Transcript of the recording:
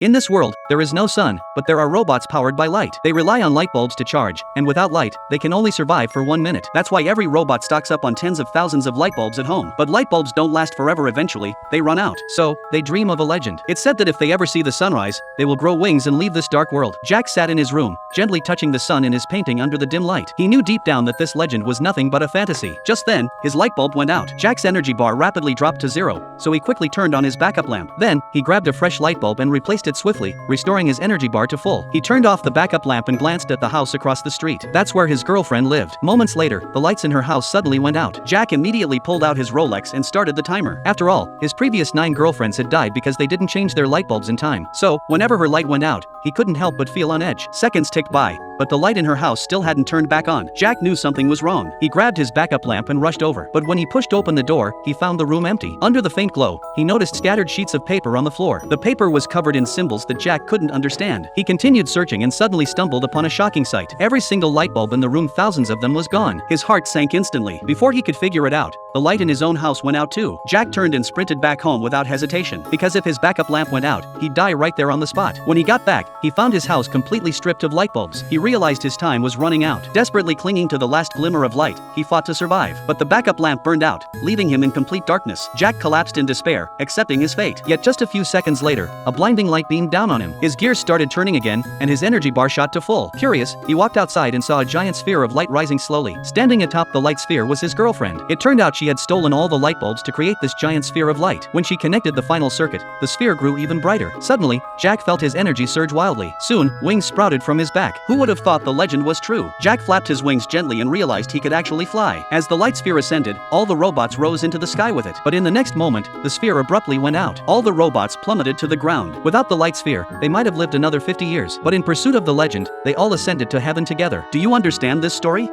In this world, there is no sun, but there are robots powered by light. They rely on light bulbs to charge, and without light, they can only survive for 1 minute. That's why every robot stocks up on tens of thousands of light bulbs at home. But light bulbs don't last forever. Eventually, they run out. So, they dream of a legend. It's said that if they ever see the sunrise, they will grow wings and leave this dark world. Jack sat in his room, gently touching the sun in his painting under the dim light. He knew deep down that this legend was nothing but a fantasy. Just then, his light bulb went out. Jack's energy bar rapidly dropped to zero, so he quickly turned on his backup lamp. Then, he grabbed a fresh light bulb and replaced it swiftly, restoring his energy bar to full. He turned off the backup lamp and glanced at the house across the street. That's where his girlfriend lived. Moments later, the lights in her house suddenly went out. Jack immediately pulled out his Rolex and started the timer. After all, his previous 9 girlfriends had died because they didn't change their light bulbs in time. So, whenever her light went out, he couldn't help but feel on edge. Seconds ticked by, but the light in her house still hadn't turned back on. Jack knew something was wrong. He grabbed his backup lamp and rushed over. But when he pushed open the door, he found the room empty. Under the faint glow, he noticed scattered sheets of paper on the floor. The paper was covered in symbols that Jack couldn't understand. He continued searching and suddenly stumbled upon a shocking sight. Every single light bulb in the room, thousands of them, was gone. His heart sank instantly. Before he could figure it out, the light in his own house went out too. Jack turned and sprinted back home without hesitation, because if his backup lamp went out, he'd die right there on the spot. When he got back, he found his house completely stripped of light bulbs. He realized his time was running out. Desperately clinging to the last glimmer of light, he fought to survive. But the backup lamp burned out, leaving him in complete darkness. Jack collapsed in despair, accepting his fate. Yet just a few seconds later, a blinding light beamed down on him. His gears started turning again, and his energy bar shot to full. Curious, he walked outside and saw a giant sphere of light rising slowly. Standing atop the light sphere was his girlfriend. It turned out she had stolen all the light bulbs to create this giant sphere of light. When she connected the final circuit, the sphere grew even brighter. Suddenly, Jack felt his energy surge wildly. Soon, wings sprouted from his back. Who would have thought the legend was true? Jack flapped his wings gently and realized he could actually fly. As the light sphere ascended, all the robots rose into the sky with it. But in the next moment, the sphere abruptly went out. All the robots plummeted to the ground. Without the light sphere, they might have lived another 50 years. But in pursuit of the legend, they all ascended to heaven together. Do you understand this story?